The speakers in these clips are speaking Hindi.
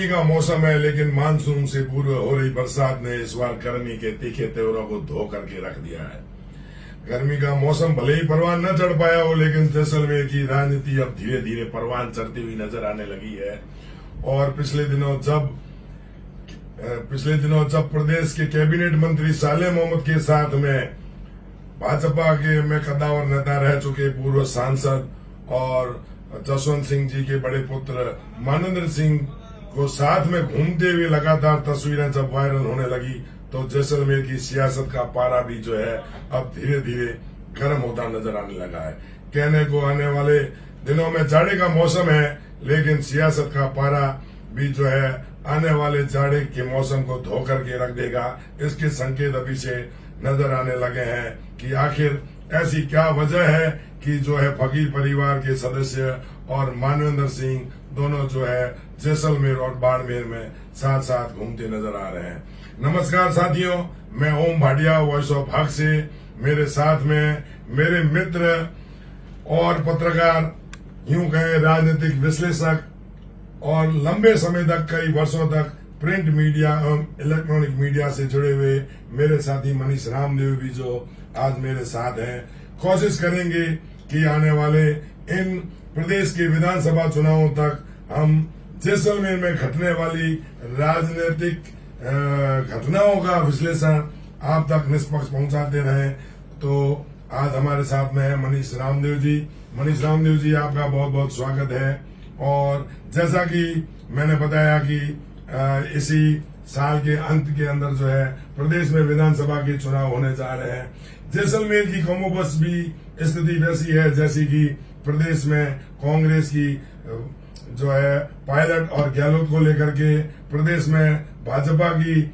गर्मी का मौसम है, लेकिन मानसून से पूर्व हो रही बरसात ने इस बार गर्मी के तीखे तेवरों को धो करके रख दिया है। गर्मी का मौसम भले ही परवान न चढ़ पाया हो, लेकिन जैसलमेर की राजनीति अब धीरे धीरे परवान चढ़ती हुई नजर आने लगी है। और पिछले दिनों जब प्रदेश के कैबिनेट मंत्री सालेह मोहम्मद के साथ में भाजपा के में कद्दावर नेता रह चुके पूर्व सांसद और जसवंत सिंह जी के बड़े पुत्र मानवेंद्र सिंह को साथ में घूमते हुए लगातार तस्वीरें जब वायरल होने लगी, तो जैसलमेर की सियासत का पारा भी जो है अब धीरे धीरे गर्म होता नजर आने लगा है। कहने को आने वाले दिनों में जाड़े का मौसम है, लेकिन सियासत का पारा भी जो है आने वाले जाड़े के मौसम को धो करके रख देगा। इसके संकेत अभी से नजर आने लगे हैं कि आखिर ऐसी क्या वजह है कि जो है फकीर परिवार के सदस्य और मानवेंद्र सिंह दोनों जो है जैसलमेर और बाड़मेर में साथ साथ घूमते नजर आ रहे हैं। नमस्कार साथियों, मैं ओम भाटिया वॉइस ऑफ हक से, मेरे साथ में मेरे मित्र और पत्रकार, यूं कहें राजनीतिक विश्लेषक और लंबे समय तक कई वर्षों तक प्रिंट मीडिया एवं इलेक्ट्रॉनिक मीडिया से जुड़े हुए मेरे साथी मनीष रामदेव भी जो आज मेरे साथ हैं। कोशिश करेंगे कि आने वाले इन प्रदेश के विधानसभा चुनावों तक हम जैसलमेर में घटने वाली राजनीतिक घटनाओं का विश्लेषण आप तक निष्पक्ष पहुंचाते रहें। तो आज हमारे साथ में है मनीष रामदेव जी। मनीष रामदेव जी, आपका बहुत बहुत स्वागत है। और जैसा कि मैंने बताया कि इसी साल के अंत के अंदर जो है प्रदेश में विधानसभा के चुनाव होने जा रहे हैं। जैसलमेर की कमोबस भी स्थिति वैसी है जैसी कि प्रदेश में कांग्रेस की जो है पायलट और गहलोत को लेकर के, प्रदेश में भाजपा की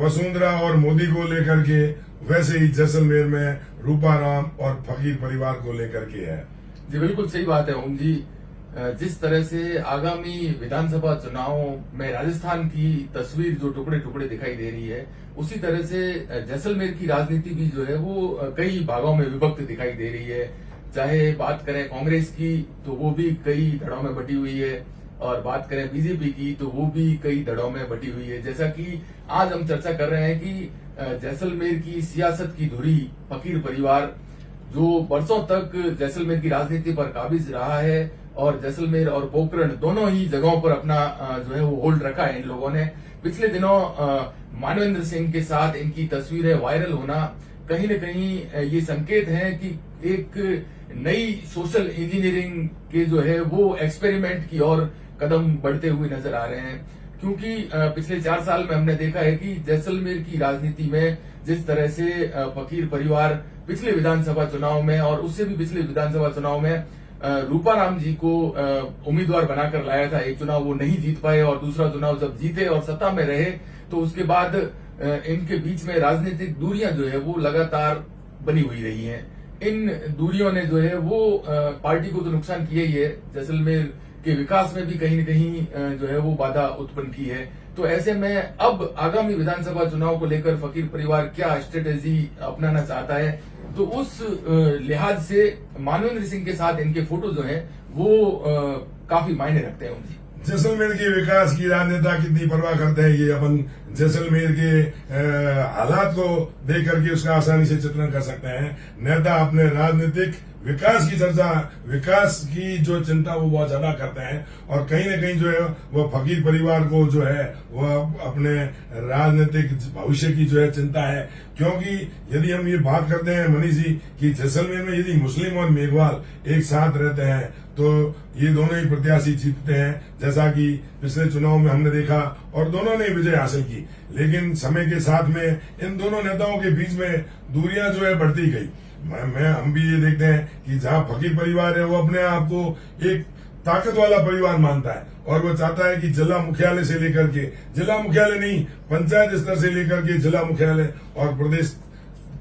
वसुंधरा और मोदी को लेकर के, वैसे ही जैसलमेर में रूपाराम और फकीर परिवार को लेकर के है। जी बिल्कुल सही बात है ओम जी। जिस तरह से आगामी विधानसभा चुनाव में राजस्थान की तस्वीर जो टुकड़े टुकड़े दिखाई दे रही है, उसी तरह से जैसलमेर की राजनीति भी जो है वो कई भागों में विभक्त दिखाई दे रही है। चाहे बात करें कांग्रेस की तो वो भी कई धड़ों में बटी हुई है, और बात करें बीजेपी की तो वो भी कई धड़ों में बटी हुई है। जैसा कि आज हम चर्चा कर रहे हैं कि जैसलमेर की सियासत की धुरी फकीर परिवार जो वर्षों तक जैसलमेर की राजनीति पर काबिज रहा है, और जैसलमेर और पोखरण दोनों ही जगहों पर अपना जो है वो होल्ड रखा है इन लोगों ने। पिछले दिनों मानवेंद्र सिंह के साथ इनकी तस्वीरें वायरल होना कहीं न कहीं ये संकेत है कि एक नई सोशल इंजीनियरिंग के जो है वो एक्सपेरिमेंट की ओर कदम बढ़ते हुए नजर आ रहे हैं। क्योंकि पिछले 4 साल में हमने देखा है कि जैसलमेर की राजनीति में जिस तरह से फकीर परिवार पिछले विधानसभा चुनाव में और उससे भी पिछले विधानसभा चुनाव में रूपाराम जी को उम्मीदवार बनाकर लाया था। एक चुनाव वो नहीं जीत पाए, और दूसरा चुनाव जब जीते और सत्ता में रहे तो उसके बाद इनके बीच में राजनीतिक दूरियां जो है वो लगातार बनी हुई रही हैं। इन दूरियों ने जो है वो पार्टी को तो नुकसान किया ही है, जैसलमेर के विकास में भी कहीं न कहीं जो है वो बाधा उत्पन्न की है। तो ऐसे में अब आगामी विधानसभा चुनाव को लेकर फकीर परिवार क्या स्ट्रेटेजी अपनाना चाहता है, तो उस लिहाज से मानवेंद्र सिंह के साथ इनके फोटो जो है वो काफी मायने रखते हैं उनकी। जैसलमेर के विकास की राजनेता कितनी परवाह करते हैं, ये अपन जैसलमेर के हालात को देख करके उसका आसानी से चित्रण कर सकते हैं। नेता अपने राजनीतिक विकास की चर्चा, विकास की जो चिंता वो बहुत ज्यादा करते हैं, और कहीं न कहीं जो है वो फकीर परिवार को जो है वह अपने राजनीतिक भविष्य की जो है चिंता है। क्योंकि यदि हम ये बात करते हैं मनीष जी कि जैसलमेर में यदि मुस्लिम और मेघवाल एक साथ रहते हैं तो ये दोनों ही प्रत्याशी जीतते हैं, जैसा कि पिछले चुनाव में हमने देखा, और दोनों ने विजय हासिल की। लेकिन समय के साथ में इन दोनों नेताओं के बीच में दूरियां जो है बढ़ती गई। हम भी ये देखते हैं कि जहां फकीर परिवार है वो अपने आप को एक ताकत वाला परिवार मानता है, और वो चाहता है कि जिला मुख्यालय से लेकर के, जिला मुख्यालय नहीं, पंचायत स्तर से लेकर के जिला मुख्यालय और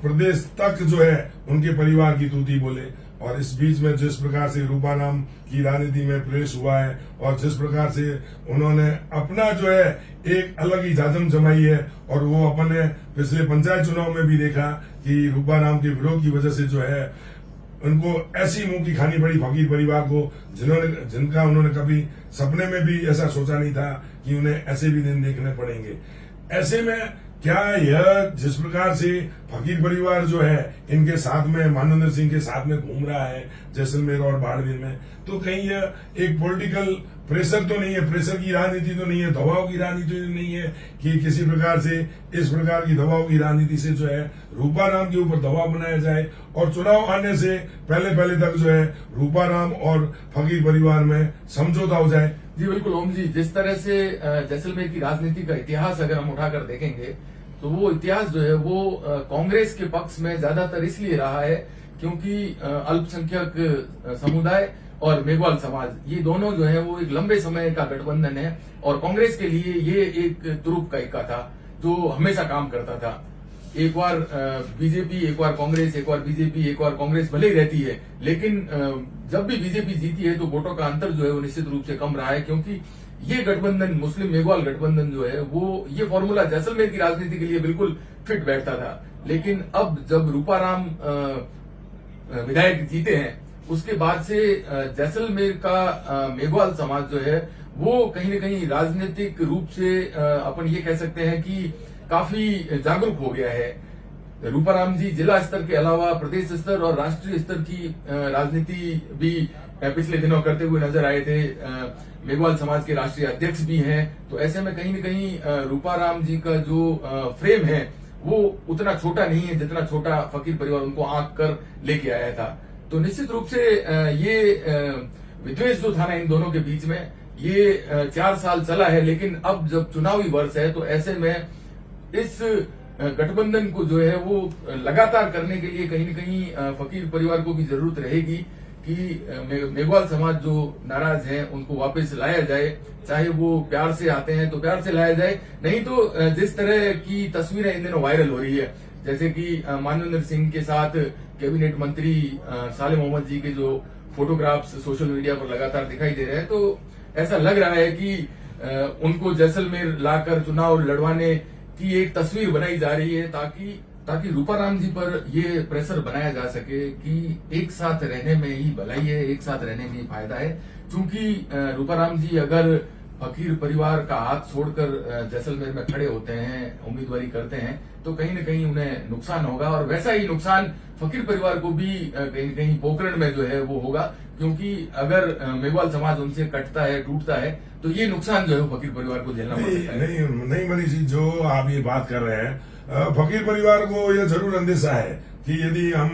प्रदेश तक जो है उनके परिवार की तूती बोले। और इस बीच में जिस प्रकार से रूपाराम की राजनीति में प्रवेश हुआ है, और जिस प्रकार से उन्होंने अपना जो है एक अलग ही जाजम जमाई है, और वो अपने पिछले पंचायत चुनाव में भी देखा कि रूपाराम के विरोध की वजह से जो है उनको ऐसी मुंह की खानी पड़ी फकीर परिवार को जिनका उन्होंने कभी सपने में भी ऐसा सोचा नहीं था कि उन्हें ऐसे भी दिन देखने पड़ेंगे। ऐसे में क्या यह जिस प्रकार से फकीर परिवार जो है इनके साथ में मानवेंद्र सिंह के साथ में घूम रहा है जैसलमेर और बाड़मेर में, तो कहीं यह एक पॉलिटिकल प्रेशर तो नहीं है, प्रेशर की राजनीति तो नहीं है, दबाव की राजनीति तो नहीं है कि किसी प्रकार से इस प्रकार की दबाव की राजनीति से जो है रूपाराम के ऊपर दबाव बनाया जाए और चुनाव आने से पहले तक जो है रूपाराम और फकीर परिवार में समझौता हो जाए। जी बिल्कुल ओम जी, जिस तरह से जैसलमेर की राजनीति का इतिहास अगर हम उठाकर देखेंगे तो वो इतिहास जो है वो कांग्रेस के पक्ष में ज्यादातर इसलिए रहा है क्योंकि अल्पसंख्यक समुदाय और मेघवाल समाज ये दोनों जो है वो एक लंबे समय का गठबंधन है और कांग्रेस के लिए ये एक तुरुप का इक्का था जो हमेशा काम करता था। एक बार बीजेपी, एक बार कांग्रेस, एक बार बीजेपी, एक बार कांग्रेस भले ही रहती है, लेकिन जब भी बीजेपी जीती है तो वोटों का अंतर जो है वो निश्चित रूप से कम रहा है क्योंकि ये गठबंधन, मुस्लिम मेघवाल गठबंधन जो है वो ये फॉर्मूला जैसलमेर की राजनीति के लिए बिल्कुल फिट बैठता था। लेकिन अब जब रूपाराम विधायक जीते हैं उसके बाद से जैसलमेर का मेघवाल समाज जो है वो कहीं न कहीं राजनीतिक रूप से अपन ये कह सकते हैं कि काफी जागरूक हो गया है। रूपाराम जी जिला स्तर के अलावा प्रदेश स्तर और राष्ट्रीय स्तर की राजनीति भी पिछले दिनों करते हुए नजर आए थे। मेघवाल समाज के राष्ट्रीय अध्यक्ष भी हैं, तो ऐसे में कहीं न कहीं रूपाराम जी का जो फ्रेम है वो उतना छोटा नहीं है जितना छोटा फकीर परिवार उनको आंक कर लेके आया था। तो निश्चित रूप से ये विद्वेष जो था ना इन दोनों के बीच में ये 4 साल चला है, लेकिन अब जब चुनावी वर्ष है तो ऐसे में इस गठबंधन को जो है वो लगातार करने के लिए कहीं न कहीं फकीर परिवार को भी जरूरत रहेगी कि मेघवाल समाज जो नाराज हैं उनको वापस लाया जाए, चाहे वो प्यार से आते हैं तो प्यार से लाया जाए, नहीं तो जिस तरह की तस्वीरें इन दिनों वायरल हो रही है जैसे कि मानवेंद्र सिंह के साथ कैबिनेट मंत्री साले मोहम्मद जी के जो फोटोग्राफ्स सोशल मीडिया पर लगातार दिखाई दे रहे हैं, तो ऐसा लग रहा है कि उनको जैसलमेर लाकर चुनाव लड़वाने की एक तस्वीर बनाई जा रही है ताकि रूपाराम जी पर ये प्रेशर बनाया जा सके कि एक साथ रहने में ही भलाई है, एक साथ रहने में ही फायदा है। क्योंकि रूपाराम जी अगर फकीर परिवार का हाथ छोड़कर जैसलमेर में खड़े होते हैं, उम्मीदवारी करते हैं, तो कहीं न कहीं उन्हें नुकसान होगा और वैसा ही नुकसान फकीर परिवार को भी कहीं न कहीं पोखरण में जो है वो होगा, क्योंकि अगर मेघवाल समाज उनसे कटता है, टूटता है, तो ये नुकसान जो है फकीर परिवार को झेलना पड़ सकता है। नहीं मनीष जी, जो आप ये बात कर रहे हैं फकीर परिवार को यह जरूर अंदेशा है कि यदि हम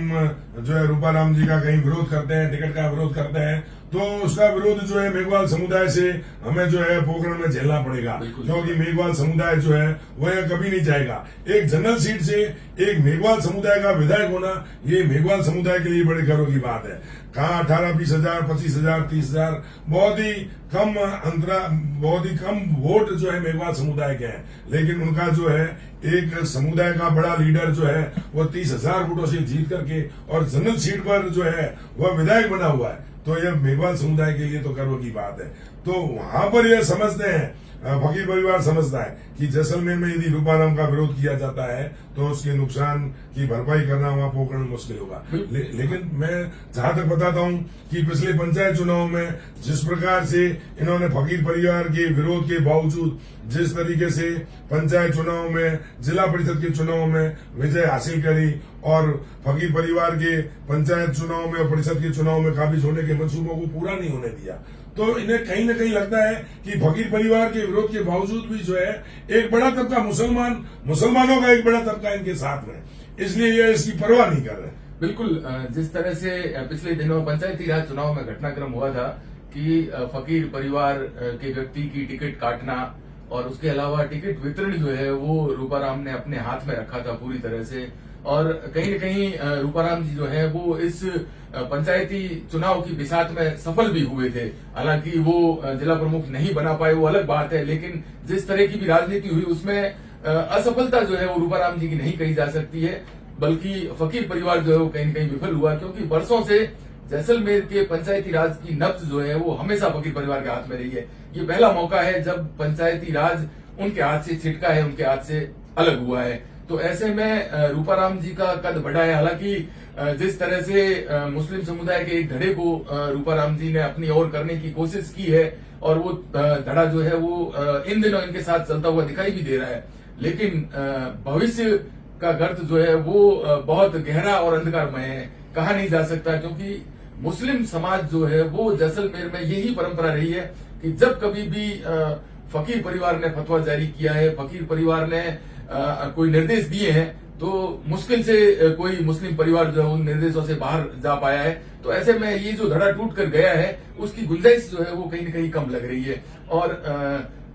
जो है रूपाराम जी का कहीं विरोध करते हैं, टिकट का विरोध करते हैं, तो उसका विरोध जो है मेघवाल समुदाय से हमें जो है पोखरण में झेलना पड़ेगा, क्योंकि मेघवाल समुदाय जो है वह कभी नहीं चाहेगा। एक जनरल सीट से एक मेघवाल समुदाय का विधायक होना ये मेघवाल समुदाय के लिए बड़े गर्व की बात है। कहाँ 18-20 हजार, 25 हजार, 30 हजार, बहुत ही कम वोट जो है मेघवाल समुदाय के हैं, लेकिन उनका जो है एक समुदाय का बड़ा लीडर जो है वो 30,000 वोटों से जीत करके और जनरल सीट पर जो है वह विधायक बना हुआ है, तो यह मेघवाल समुदाय के लिए तो गर्व की बात है। तो वहां पर यह समझते हैं, फकीर परिवार समझता है कि जैसलमेर में यदि रूपाराम का विरोध किया जाता है तो उसके नुकसान की भरपाई करना वहां पोखरण में मुश्किल होगा। लेकिन मैं जहां तक बताता हूं कि पिछले पंचायत चुनाव में जिस प्रकार से इन्होंने फकीर परिवार के विरोध के बावजूद जिस तरीके से पंचायत चुनाव में, जिला परिषद के चुनाव में विजय हासिल करी और फकीर परिवार के पंचायत चुनाव में और परिषद के चुनाव में काबिज होने के मंसूबों को पूरा नहीं होने दिया, तो इन्हें कहीं न कहीं लगता है कि फकीर परिवार के विरोध के बावजूद भी जो है एक बड़ा तबका मुसलमानों का एक बड़ा तबका इनके साथ में, इसलिए ये इसकी परवाह नहीं कर रहे। बिल्कुल, जिस तरह से पिछले दिनों पंचायती राज चुनाव में घटनाक्रम हुआ था कि फकीर परिवार के व्यक्ति की टिकट काटना और उसके अलावा टिकट वितरण जो है वो रूपाराम ने अपने हाथ में रखा था पूरी तरह से, और कहीं न कहीं रूपाराम जी जो है वो इस पंचायती चुनाव की बिसात में सफल भी हुए थे। हालांकि वो जिला प्रमुख नहीं बना पाए, वो अलग बात है, लेकिन जिस तरह की भी राजनीति हुई उसमें असफलता जो है वो रूपाराम जी की नहीं कही जा सकती है, बल्कि फकीर परिवार जो है वो कहीं न कहीं विफल हुआ, क्योंकि बरसों से जैसलमेर के पंचायती राज की नब्ज जो है वो हमेशा फकीर परिवार के हाथ में रही है। ये पहला मौका है जब पंचायती राज उनके हाथ से छिटका है, उनके हाथ से अलग हुआ है। तो ऐसे में रूपाराम जी का कद बढ़ा है। हालांकि जिस तरह से मुस्लिम समुदाय के एक धड़े को रूपाराम जी ने अपनी ओर करने की कोशिश की है और वो धड़ा जो है वो इन दिनों इनके साथ चलता हुआ दिखाई भी दे रहा है, लेकिन भविष्य का गर्त जो है वो बहुत गहरा और अंधकारमय है, कहा नहीं जा सकता। क्योंकि मुस्लिम समाज जो है वो जैसलमेर में यही परंपरा रही है कि जब कभी भी फकीर परिवार ने फतवा जारी किया है, फकीर परिवार ने कोई निर्देश दिए हैं, तो मुश्किल से कोई मुस्लिम परिवार जो है उन निर्देशों से बाहर जा पाया है। तो ऐसे में ये जो धड़ा टूट कर गया है उसकी गुंजाइश जो है वो कहीं न कहीं कम लग रही है। और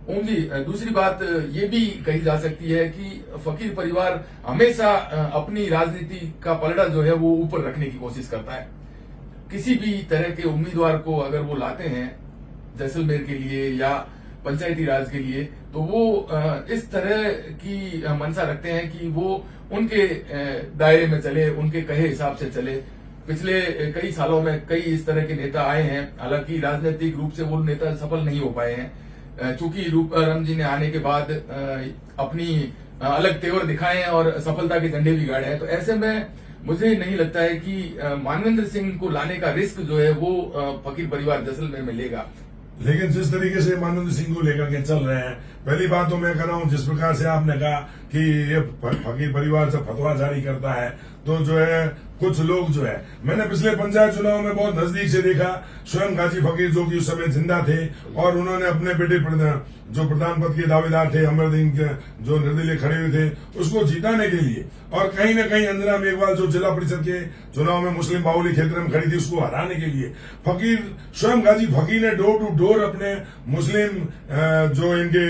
ओम जी, दूसरी बात ये भी कही जा सकती है कि फकीर परिवार हमेशा अपनी राजनीति का पलड़ा जो है वो ऊपर रखने की कोशिश करता है। किसी भी तरह के उम्मीदवार को अगर वो लाते हैं जैसलमेर के लिए या पंचायती राज के लिए, तो वो इस तरह की मंशा रखते हैं कि वो उनके दायरे में चले, उनके कहे हिसाब से चले। पिछले कई सालों में कई इस तरह के नेता आए हैं, हालांकि राजनीतिक रूप से वो नेता सफल नहीं हो पाए हैं, चूंकि रूपाराम जी ने आने के बाद अपनी अलग तेवर दिखाए हैं और सफलता के झंडे भी गाड़े हैं। तो ऐसे में मुझे नहीं लगता है कि मानवेंद्र सिंह को लाने का रिस्क जो है वो फकीर परिवार जैसलमेर में लेगा। लेकिन जिस तरीके से मानवेंद्र सिंह को लेकर के चल रहे हैं, पहली बात तो मैं कह रहा हूं, जिस प्रकार से आपने कहा कि ये फकीर परिवार से फतवा जारी करता है, तो जो है कुछ लोग जो है, मैंने पिछले पंचायत चुनाव में बहुत नजदीक से देखा, स्वयं गाजी फकीर जो कि उस समय जिंदा थे और उन्होंने अपने बेटे जो प्रधान पद के दावेदार थे अमरदीन के जो निर्दलीय खड़े हुए थे उसको जिताने के लिए, और कहीं न कहीं अंजना मेघवाल जो जिला परिषद के चुनाव में मुस्लिम बाहुली क्षेत्र में खड़ी थी उसको हराने के लिए फकीर स्वयं गाजी फकीर ने डोर टू डोर अपने मुस्लिम जो इनके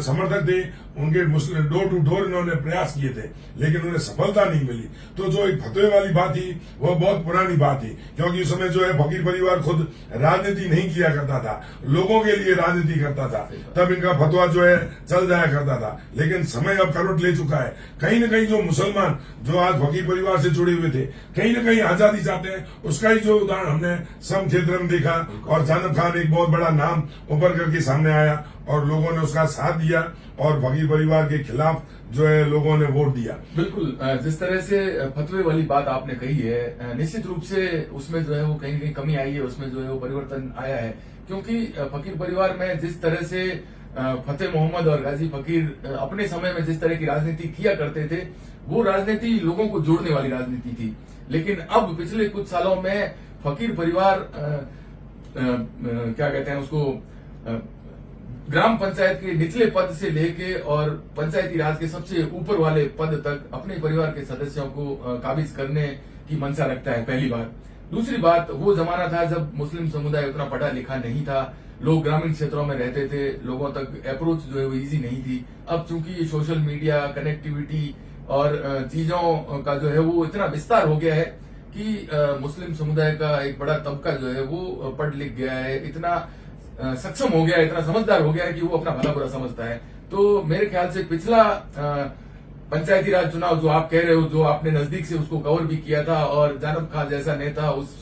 समर्थक थे उनके मुस्लिम डोर टू डोर इन्होंने प्रयास किए थे, लेकिन उन्हें सफलता नहीं मिली। तो जो एक फतवे वाली बात थी वह बहुत पुरानी बात थी, क्योंकि उस समय जो है फकीर परिवार खुद राजनीति नहीं किया करता था, लोगों के लिए राजनीति करता था, तब इनका फतवा जो है चल जाया करता था। लेकिन समय अब करवट ले चुका है, कहीं न कहीं जो मुसलमान जो आज फकीर परिवार से जुड़े हुए थे कहीं न कहीं आजादी चाहते हैं, उसका ही जो उदाहरण हमने सम क्षेत्र में देखा, और जानब खान एक बहुत बड़ा नाम उभर करके सामने आया और लोगों ने उसका साथ दिया और फकीर परिवार के खिलाफ जो है लोगों ने वोट दिया। बिल्कुल, जिस तरह से फतवे वाली बात आपने कही है, निश्चित रूप से उसमें जो है वो कहीं न कहीं कमी आई है, उसमें जो है वो परिवर्तन आया है। क्योंकि फकीर परिवार में जिस तरह से फतेह मोहम्मद और गाजी फकीर अपने समय में जिस तरह की राजनीति किया करते थे, वो राजनीति लोगों को जोड़ने वाली राजनीति थी। लेकिन अब पिछले कुछ सालों में फकीर परिवार क्या कहते हैं उसको, ग्राम पंचायत के निचले पद से लेके और पंचायती राज के सबसे ऊपर वाले पद तक अपने परिवार के सदस्यों को काबिज करने की मंशा रखता है, पहली बात। दूसरी बात, वो जमाना था जब मुस्लिम समुदाय उतना पढ़ा लिखा नहीं था, लोग ग्रामीण क्षेत्रों में रहते थे, लोगों तक अप्रोच जो है वो इजी नहीं थी। अब चूंकि सोशल मीडिया कनेक्टिविटी और चीजों का जो है वो इतना विस्तार हो गया है कि मुस्लिम समुदाय का एक बड़ा तबका जो है वो पढ़ लिख गया है, इतना सक्षम हो गया है, इतना समझदार हो गया है कि वो अपना भला बुरा समझता है। तो मेरे ख्याल से पिछला पंचायती राज चुनाव जो आप कह रहे हो, जो आपने नजदीक से उसको कवर भी किया था और जानब खान जैसा नेता उस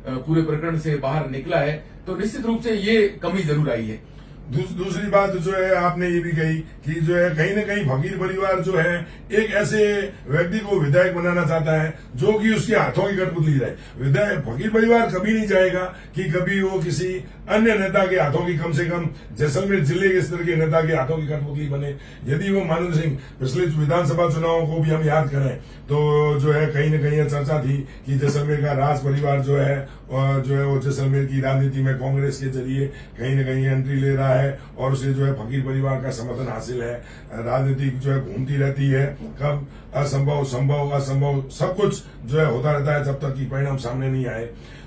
पूरे प्रकरण से बाहर निकला है, तो निश्चित रूप से ये कमी जरूर आई है। दूसरी बात जो है आपने ये भी कही कि जो है कहीं न कहीं फकीर परिवार जो है एक ऐसे व्यक्ति को विधायक बनाना चाहता है जो कि उसके हाथों की कठपुतली रहे। विधायक फकीर परिवार कभी नहीं चाहेगा कि कभी वो किसी अन्य नेता के हाथों की, कम से कम जैसलमेर जिले के स्तर के नेता के हाथों की कठपुतली बने। यदि वो मानवेंद्र सिंह, पिछले विधानसभा चुनावों को भी हम याद करें तो जो है कहीं न कहीं चर्चा थी कि जैसलमेर का राज परिवार जो है वो जैसलमेर की राजनीति में कांग्रेस के जरिए कहीं न कहीं एंट्री ले रहा है और उसे जो है फकीर परिवार का समर्थन हासिल है। राजनीति जो है घूमती रहती है, कब असंभव संभव असंभव सब कुछ जो है होता रहता है जब तक कि परिणाम सामने नहीं आए।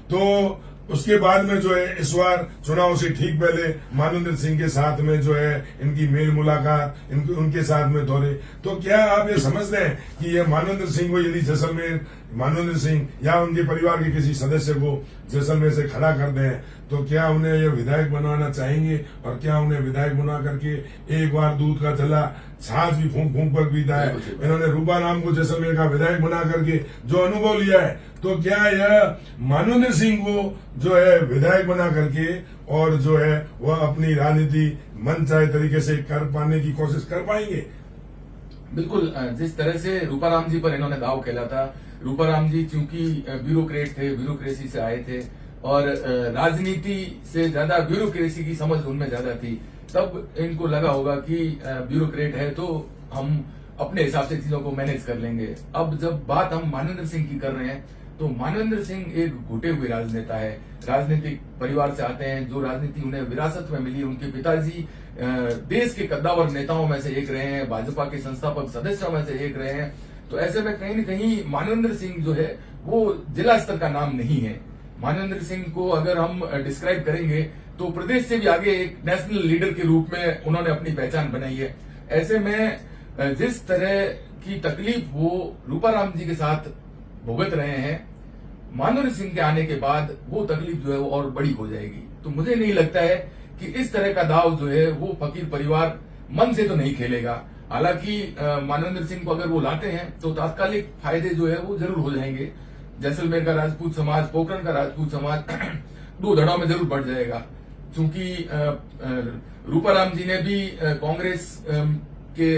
तो उसके बाद में जो है इस बार चुनाव से ठीक पहले मानवेंद्र सिंह के साथ में जो है इनकी मेल मुलाकात, उनके साथ में दौरे, तो क्या आप ये समझते हैं कि ये मानवेंद्र सिंह को यदि जैसलमेर मानवेंद्र सिंह या उनके परिवार के किसी सदस्य को जैसलमेर से खड़ा कर दें तो क्या उन्हें ये विधायक बनवाना चाहेंगे, और क्या उन्हें विधायक बना करके एक बार दूध का जला छाछ भी फूंक फूंक पर पीता है। इन्होंने रूपाराम को जैसलमेर का विधायक बना करके जो अनुभव लिया है, तो क्या यह मानवेंद्र सिंह को जो है विधायक बना करके और जो है वह अपनी राजनीति मन चाहे तरीके से कर पाने की कोशिश कर पाएंगे? बिल्कुल जिस तरह से रूपाराम जी पर इन्होंने दाव खेला था, रूपाराम जी चूंकि ब्यूरोक्रेट थे, ब्यूरोक्रेसी से आए थे और राजनीति से ज्यादा ब्यूरोक्रेसी की समझ उनमें ज्यादा थी, तब इनको लगा होगा कि ब्यूरोक्रेट है तो हम अपने हिसाब से चीजों को मैनेज कर लेंगे। अब जब बात हम मानवेंद्र सिंह की कर रहे हैं तो मानवेंद्र सिंह एक घुटे हुए राजनेता है, राजनीतिक परिवार से आते हैं, जो राजनीति उन्हें विरासत में मिली। उनके पिताजी देश के कद्दावर नेताओं में से एक रहे हैं, भाजपा के संस्थापक सदस्यों में से एक रहे हैं। तो ऐसे में कहीं न कहीं मानवेंद्र सिंह जो है वो जिला स्तर का नाम नहीं है। मानवेंद्र सिंह को अगर हम डिस्क्राइब करेंगे तो प्रदेश से भी आगे एक नेशनल लीडर के रूप में उन्होंने अपनी पहचान बनाई है। ऐसे में जिस तरह की तकलीफ वो रूपाराम जी के साथ भुगत रहे हैं, मानवेंद्र सिंह के आने के बाद वो तकलीफ जो है वो और बड़ी हो जाएगी। तो मुझे नहीं लगता है कि इस तरह का दाव जो है वो फकीर परिवार मन से तो नहीं खेलेगा। हालांकि मानवेंद्र सिंह को अगर वो लाते हैं तो तात्कालिक फायदे जो है वो जरूर हो जाएंगे। जैसलमेर का राजपूत समाज, पोखरण का राजपूत समाज दो धड़ों में जरूर बढ़ जाएगा, क्योंकि रूपाराम जी ने भी कांग्रेस के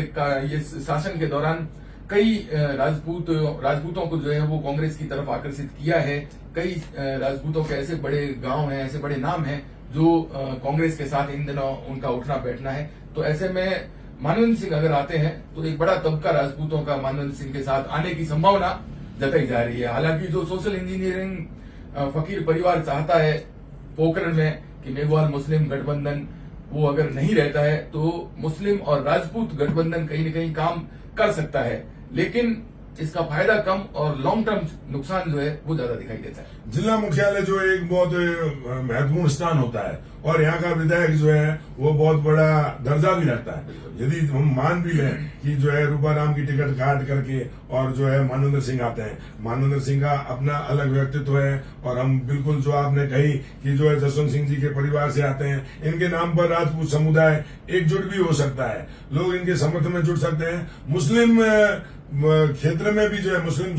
ये शासन के दौरान कई राजपूतों को जो है वो कांग्रेस की तरफ आकर्षित किया है। कई राजपूतों के ऐसे बड़े गांव हैं, ऐसे बड़े नाम हैं जो कांग्रेस के साथ इन दिनों उनका उठना बैठना है। तो ऐसे में मानवेंद्र सिंह अगर आते हैं तो एक बड़ा तबका राजपूतों का मानवेंद्र सिंह के साथ आने की संभावना जताई जा रही है। हालांकि जो सोशल इंजीनियरिंग फकीर परिवार चाहता है पोखरण में कि मेघवाल मुस्लिम गठबंधन वो अगर नहीं रहता है तो मुस्लिम और राजपूत गठबंधन कहीं न कहीं काम कर सकता है, लेकिन इसका फायदा कम और लॉन्ग टर्म नुकसान जो है वो ज्यादा दिखाई देता है। जिला मुख्यालय जो एक बहुत महत्वपूर्ण स्थान होता है और यहाँ का विधायक जो है वो बहुत बड़ा दर्जा भी रखता है। यदि हम मान भी लें कि जो है रूपाराम की टिकट काट करके और जो है मानवेंद्र सिंह आते हैं, मानवेंद्र सिंह का अपना अलग व्यक्तित्व है और हम बिल्कुल जो आपने कही कि जो है जसवंत सिंह जी के परिवार से आते हैं, इनके नाम पर राजपूत समुदाय एकजुट भी हो सकता है, लोग इनके समर्थन में जुड़ सकते हैं। मुस्लिम क्षेत्र में भी जो है मुस्लिम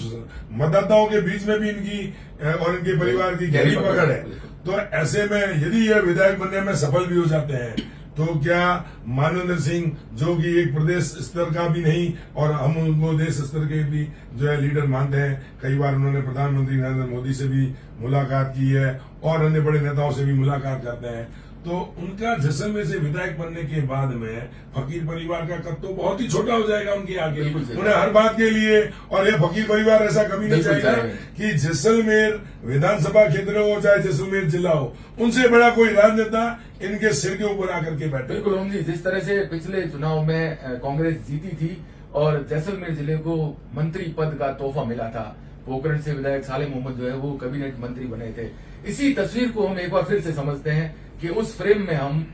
मतदाताओं के बीच में भी इनकी और इनके परिवार की गहरी पकड़ है। तो ऐसे में यदि यह विधायक बनने में सफल भी हो जाते हैं तो क्या मानवेंद्र सिंह जो कि एक प्रदेश स्तर का भी नहीं और हम उनको देश स्तर के भी जो है लीडर मानते हैं, कई बार उन्होंने प्रधानमंत्री नरेंद्र मोदी से भी मुलाकात की है और अन्य बड़े नेताओं से भी मुलाकात करते हैं, तो उनका जैसलमेर से विधायक बनने के बाद में फकीर परिवार का कद तो बहुत ही छोटा हो जाएगा उनके आगे। उन्हें हर बात के लिए, और ये फकीर परिवार ऐसा कभी नहीं चाहेगा कि जैसलमेर विधानसभा क्षेत्र हो चाहे जैसलमेर जिला हो, उनसे बड़ा कोई राजनेता इनके सिर के ऊपर आकर के बैठे। बिल्कुल ओम जी, जिस तरह से पिछले चुनाव में कांग्रेस जीती थी और जैसलमेर जिले को मंत्री पद का तोहफा मिला था, पोखरण से विधायक साले मोहम्मद जो है वो कैबिनेट मंत्री बने थे, इसी तस्वीर को हम एक बार फिर से समझते हैं कि उस फ्रेम में हम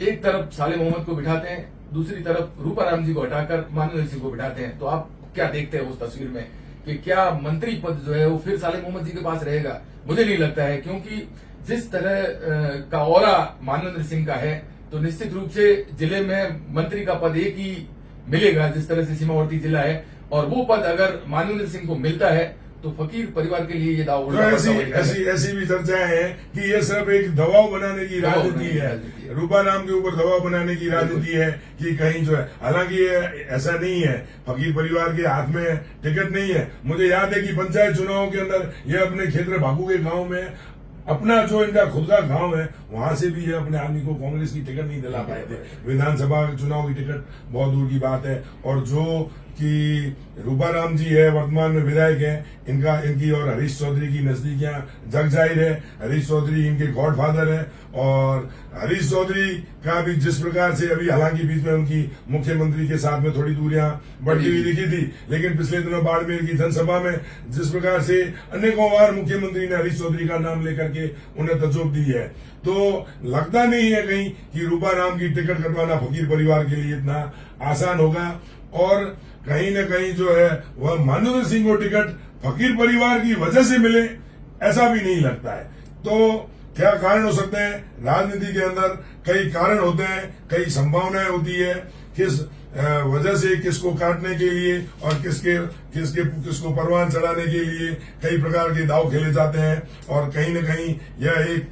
एक तरफ साले मोहम्मद को बिठाते हैं, दूसरी तरफ रूपाराम जी को हटाकर मानवेंद्र सिंह को बिठाते हैं। तो आप क्या देखते हैं उस तस्वीर में कि क्या मंत्री पद जो है वो फिर साले मोहम्मद जी के पास रहेगा? मुझे नहीं लगता है, क्योंकि जिस तरह का ऑरा मानवेंद्र सिंह का है तो निश्चित रूप से जिले में मंत्री का पद एक ही मिलेगा, जिस तरह से सीमावर्ती जिला है, और वो पद अगर मानवेंद्र सिंह को मिलता है तो फकीर परिवार के लिए ये दाव तो ऐसी भी चर्चाएं हैं कि ये सिर्फ एक दबाव बनाने की राजनीति है, रूपाराम के ऊपर दबाव बनाने की राजनीति है कि कहीं जो है, हालांकि ये ऐसा नहीं है, फकीर परिवार के हाथ में टिकट नहीं है। मुझे याद है कि पंचायत चुनाव के अंदर ये अपने क्षेत्र भागू के गांव में अपना जो इनका खुद का गांव है वहां से भी ये अपने आदमी को कांग्रेस की टिकट नहीं दिला पाए थे। विधानसभा चुनाव की टिकट बहुत दूर की बात है। और जो कि रूपाराम जी है वर्तमान में विधायक है, इनकी और हरीश चौधरी की नजदीकियां जग जाहिर है। हरीश चौधरी इनके गॉडफादर है और हरीश चौधरी का भी जिस प्रकार से अभी, हालांकि बीच में उनकी मुख्यमंत्री के साथ में थोड़ी दूरियां बढ़ती हुई दिखी थी, लेकिन पिछले दिनों बाड़मेर की जनसभा में जिस प्रकार से अनेकों बार मुख्यमंत्री ने हरीश चौधरी का नाम लेकर के उन्हें तजोब दी है, तो लगता नहीं है कहीं कि रूपाराम की टिकट कटवाना फकीर परिवार के लिए इतना आसान होगा। और कहीं न कहीं जो है वह मानवेंद्र सिंह को टिकट फकीर परिवार की वजह से मिले, ऐसा भी नहीं लगता है। तो क्या कारण हो सकते हैं? राजनीति के अंदर कई कारण होते हैं, कई संभावनाएं होती है, किस वजह से किसको काटने के लिए और किसको परवान चढ़ाने के लिए कई प्रकार के दाव खेले जाते हैं। और कहीं न कहीं यह एक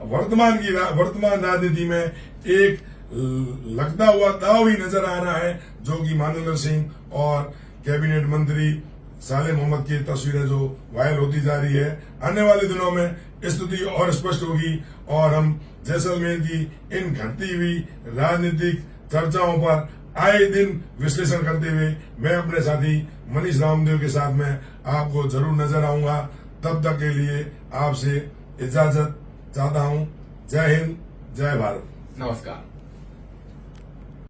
वर्तमान राजनीति में एक लगता हुआ दाव ही नजर आ रहा है, जो कि मानवेंद्र सिंह और कैबिनेट मंत्री साले मोहम्मद की तस्वीरें जो वायरल होती जा रही है। आने वाले दिनों में स्थिति और स्पष्ट होगी और हम जैसलमेर की इन घटती हुई राजनीतिक चर्चाओं पर आए दिन विश्लेषण करते हुए मैं अपने साथी मनीष रामदेव के साथ में आपको जरूर नजर आऊंगा। तब तक के लिए आपसे इजाजत चाहता हूं। जय हिंद, जय भारत। नमस्कार।